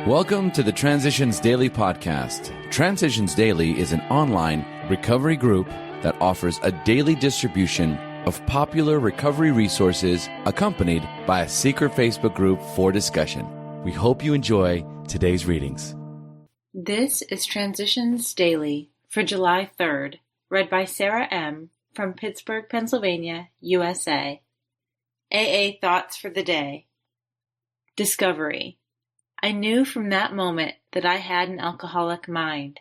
Welcome to the Transitions Daily podcast. Transitions Daily is an online recovery group that offers a daily distribution of popular recovery resources accompanied by a secret Facebook group for discussion. We hope you enjoy today's readings. This is Transitions Daily for July 3rd, read by Sarah M. from Pittsburgh, Pennsylvania, USA. AA Thoughts for the Day. Discovery. I knew from that moment that I had an alcoholic mind.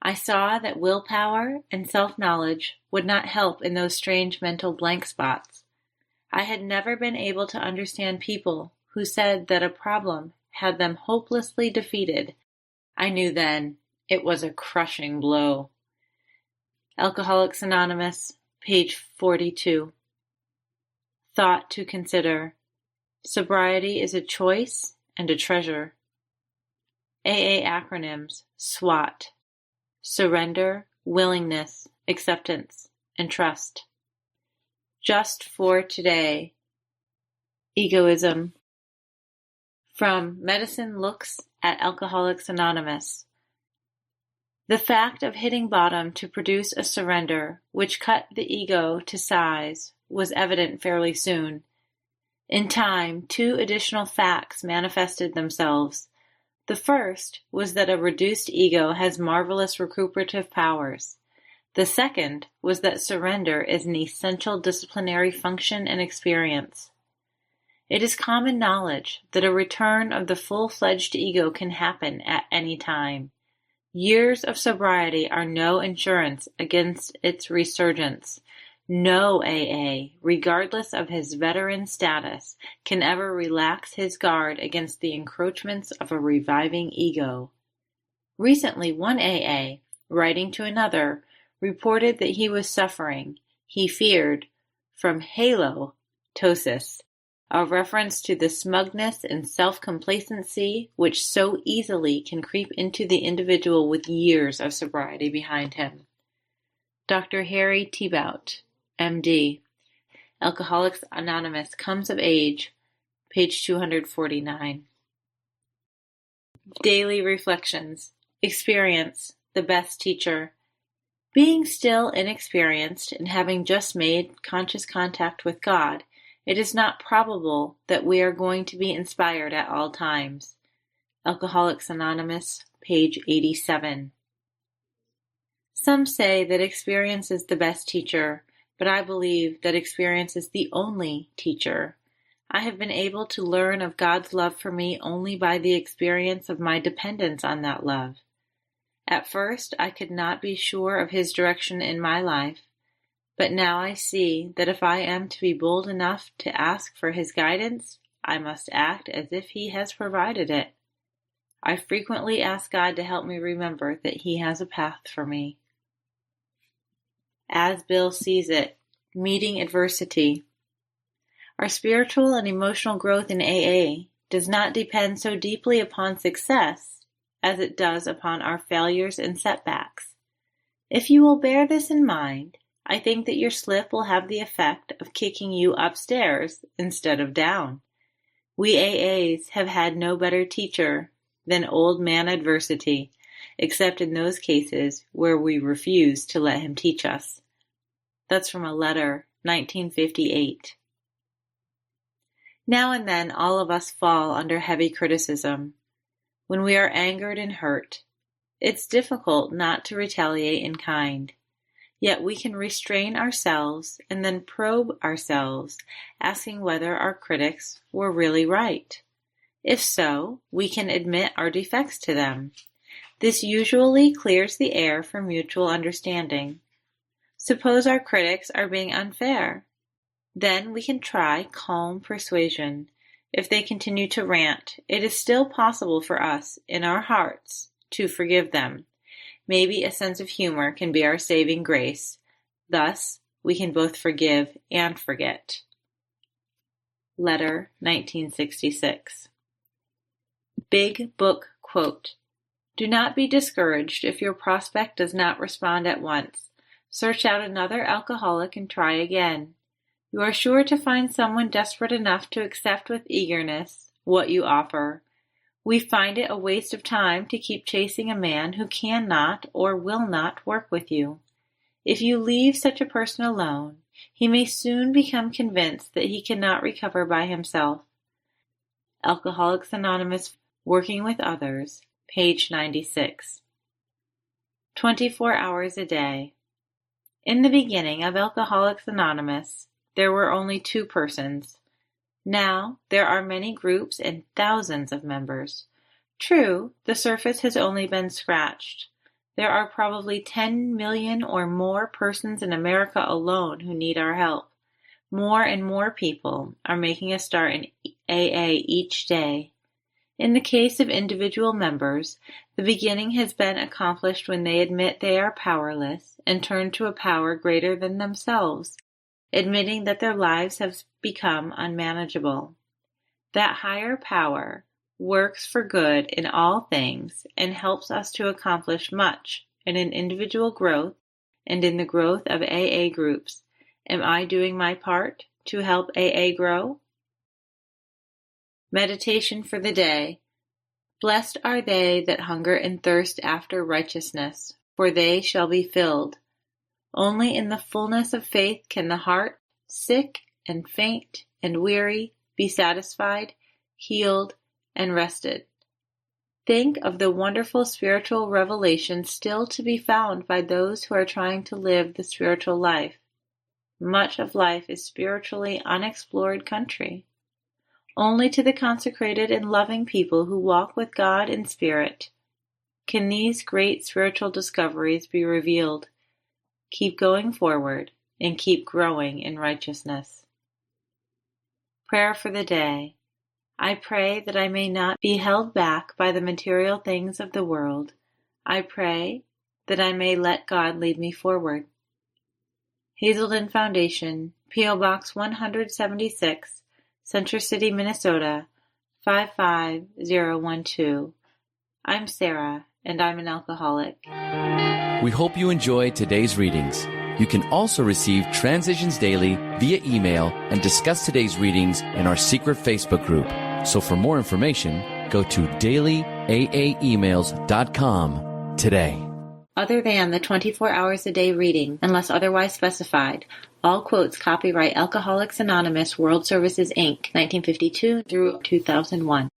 I saw that willpower and self-knowledge would not help in those strange mental blank spots. I had never been able to understand people who said that a problem had them hopelessly defeated. I knew then it was a crushing blow. Alcoholics Anonymous, page 42. Thought to consider. Sobriety is a choice and a treasure. AA acronyms: SWAT. Surrender, willingness, acceptance, and trust. Just for today. Egoism. From Medicine Looks at Alcoholics Anonymous. The fact of hitting bottom to produce a surrender which cut the ego to size was evident fairly soon. In time, two additional facts manifested themselves. The first was that a reduced ego has marvelous recuperative powers. The second was that surrender is an essential disciplinary function and experience. It is common knowledge that a return of the full-fledged ego can happen at any time. Years of sobriety are no insurance against its resurgence. No AA, regardless of his veteran status, can ever relax his guard against the encroachments of a reviving ego. Recently, one AA, writing to another, reported that he was suffering, he feared, from halitosis, a reference to the smugness and self-complacency which so easily can creep into the individual with years of sobriety behind him. Dr. Harry Thibaut, MD, Alcoholics Anonymous, Comes of Age, page 249. Daily Reflections. Experience, the best teacher. Being still inexperienced and having just made conscious contact with God, it is not probable that we are going to be inspired at all times. Alcoholics Anonymous, page 87. Some say that experience is the best teacher, but I believe that experience is the only teacher. I have been able to learn of God's love for me only by the experience of my dependence on that love. At first, I could not be sure of His direction in my life, but now I see that if I am to be bold enough to ask for His guidance, I must act as if He has provided it. I frequently ask God to help me remember that He has a path for me. As Bill sees it, meeting adversity. Our spiritual and emotional growth in AA does not depend so deeply upon success as it does upon our failures and setbacks. If you will bear this in mind, I think that your slip will have the effect of kicking you upstairs instead of down. We AAs have had no better teacher than old man adversity, except in those cases where we refuse to let him teach us. That's from a letter, 1958. Now and then all of us fall under heavy criticism. When we are angered and hurt, it's difficult not to retaliate in kind. Yet we can restrain ourselves and then probe ourselves, asking whether our critics were really right. If so, we can admit our defects to them. This usually clears the air for mutual understanding. Suppose our critics are being unfair. Then we can try calm persuasion. If they continue to rant, it is still possible for us, in our hearts, to forgive them. Maybe a sense of humor can be our saving grace. Thus, we can both forgive and forget. Letter, 1966. Big Book Quote. Do not be discouraged if your prospect does not respond at once. Search out another alcoholic and try again. You are sure to find someone desperate enough to accept with eagerness what you offer. We find it a waste of time to keep chasing a man who cannot or will not work with you. If you leave such a person alone, he may soon become convinced that he cannot recover by himself. Alcoholics Anonymous, Working with Others, page 96. 24 hours a day. In the beginning of Alcoholics Anonymous, there were only 2 persons. Now there are many groups and thousands of members. True, the surface has only been scratched. There are probably 10 million or more persons in America alone who need our help. More and more people are making a start in AA each day. In the case of individual members, the beginning has been accomplished when they admit they are powerless and turn to a power greater than themselves, admitting that their lives have become unmanageable. That higher power works for good in all things and helps us to accomplish much in an individual growth and in the growth of AA groups. Am I doing my part to help AA grow? Meditation for the day. Blessed are they that hunger and thirst after righteousness, for they shall be filled. Only in the fullness of faith can the heart, sick and faint and weary, be satisfied, healed, and rested. Think of the wonderful spiritual revelation still to be found by those who are trying to live the spiritual life. Much of life is spiritually unexplored country. Only to the consecrated and loving people who walk with God in spirit can these great spiritual discoveries be revealed. Keep going forward and keep growing in righteousness. Prayer for the day. I pray that I may not be held back by the material things of the world. I pray that I may let God lead me forward. Hazelden Foundation, P.O. Box 176, Center City, Minnesota, 55012. I'm Sarah, and I'm an alcoholic. We hope you enjoyed today's readings. You can also receive Transitions Daily via email and discuss today's readings in our secret Facebook group. So for more information, go to dailyaaemails.com today. Other than the 24 hours a day reading, unless otherwise specified, all quotes copyright Alcoholics Anonymous World Services, Inc., 1952 through 2001.